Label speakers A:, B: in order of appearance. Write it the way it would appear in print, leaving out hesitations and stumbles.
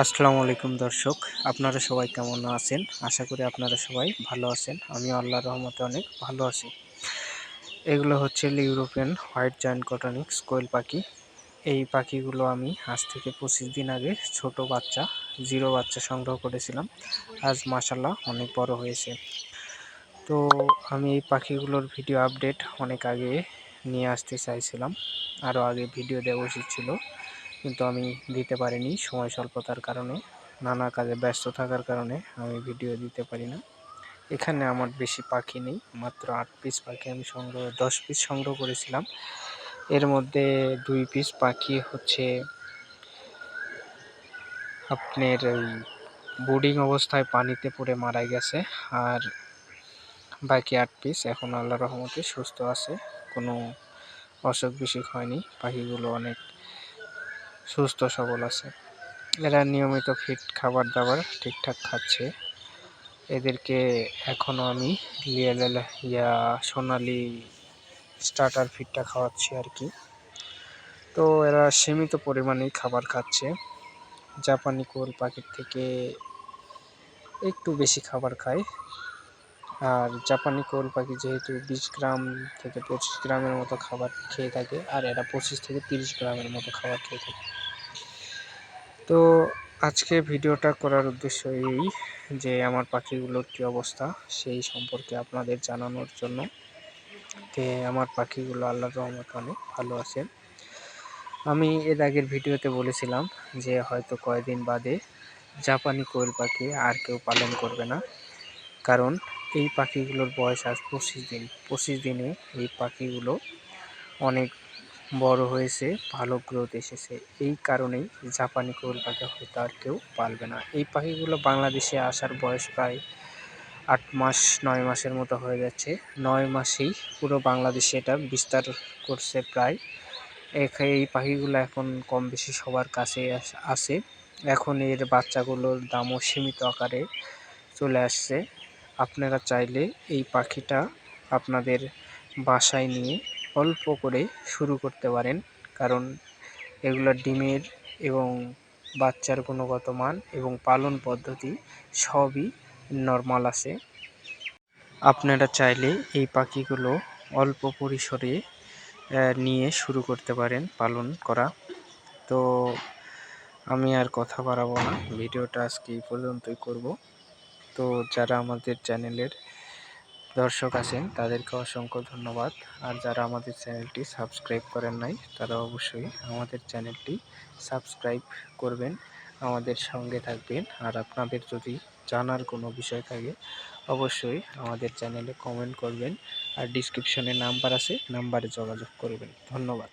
A: আসসালামু আলাইকুম দর্শক, আপনারা সবাই কেমন আছেন? আশা করি আপনারা সবাই ভালো আছেন। আমি আল্লাহর রহমতে অনেক ভালো আছি। এগুলো হচ্ছে ইউরোপিয়ান হোয়াইট জয়েন্ট কটনিক্স কোয়েল পাখি। এই পাখিগুলো আমি আজ থেকে 25 দিন আগে ছোট বাচ্চা, জিরো বাচ্চা সংগ্রহ করেছিলাম। আজ মাশাআল্লাহ অনেক বড় হয়েছে। তো আমি এই পাখিগুলোর ভিডিও আপডেট অনেক আগে নিয়ে আসতে চাইছিলাম, আরও আগে ভিডিও দেওয়া উচিত ছিল, কিন্তু আমি দিতে পারিনি সময় স্বল্পতার কারণে। নানা কাজে ব্যস্ত থাকার কারণে আমি ভিডিও দিতে পারি না। এখানে আমার বেশি পাখি নেই, মাত্র 8 পিস পাখি আমি 10 পিস সংগ্রহ করেছিলাম। এর মধ্যে 2 পিস পাখি হচ্ছে আপনার ওই বোর্ডিং অবস্থায় পানিতে পড়ে মারা গেছে, আর বাকি 8 পিস এখন আল্লাহর রহমতে সুস্থ আছে, কোনো অসুখ বিসুখ হয়নি। পাখিগুলো অনেক সুস্থ সবল আছে। এরা নিয়মিত ফিড খাবার দাবার ঠিকঠাক খাচ্ছে। এদেরকে এখনও আমি সোনালি স্টার্টার ফিডটা খাওয়াচ্ছি আর কি। তো এরা সীমিত পরিমাণেই খাবার খাচ্ছে। জাপানি কোয়েল পাখির থেকে একটু বেশি খাবার খায়। আর জাপানি কোয়েল পাখি যেহেতু 20 গ্রাম থেকে 25 গ্রামের মতো খাবার খেয়ে থাকে, আর এরা 25 থেকে 30 গ্রামের মতো খাবার খেয়ে থাকে। তো আজকে ভিডিওটা করার উদ্দেশ্য এই যে আমার পাখিগুলোর কী অবস্থা সেই সম্পর্কে আপনাদের জানানোর জন্য। তে আমার পাখিগুলো আল্লাহর রহমতে অনেক ভালো আছে। আমি এর আগের ভিডিওতে বলেছিলাম যে হয়তো কয়েকদিন বাদে জাপানি কোয়েল পাখি আর কেউ পালন করবে না, কারণ এই পাখিগুলোর বয়স আজ 25 দিন। 25 দিনে এই পাখিগুলো অনেক বড় হয়েছে, ভালো গ্রোথ এসেছে। এই কারণেই জাপানি কোয়েল পাখি হয়তো আর কেউ পালবে না। এই পাখিগুলো বাংলাদেশে আসার বয়স প্রায় 8 মাস 9 মাসের মতো হয়ে যাচ্ছে। 9 মাসেই পুরো বাংলাদেশে এটা বিস্তার করছে প্রায়। এই পাখিগুলো এখন কম বেশি সবার কাছে আছে। এখন এর বাচ্চাগুলোর দামও সীমিত আকারে চলে আসছে। আপনারা চাইলে এই পাখিটা আপনাদের বাসায় নিয়ে অল্প করে শুরু করতে পারেন, কারণ এগুলোর ডিমের এবং বাচ্চার গুণগত মান এবং পালন পদ্ধতি সবই নরমাল আছে। আপনারা চাইলে এই পাখিগুলো অল্প পরিসরে নিয়ে শুরু করতে পারেন পালন করা। তো আমি আর কথা বাড়াবো না, ভিডিওটা আজকে এই পর্যন্তই করব। তো যারা আমাদের চ্যানেলের দর্শক আছেন তাদেরকে অসংখ্য ধন্যবাদ। আর যারা আমাদের চ্যানেলটি সাবস্ক্রাইব করেন নাই তারা অবশ্যই আমাদের চ্যানেলটি সাবস্ক্রাইব করবেন, আমাদের সঙ্গে থাকবেন। আর আপনাদের যদি জানার কোনো বিষয় থাকে অবশ্যই আমাদের চ্যানেলে কমেন্ট করবেন, আর ডিসক্রিপশনে নাম্বার আছে, নাম্বারে যোগাযোগ করবেন। ধন্যবাদ।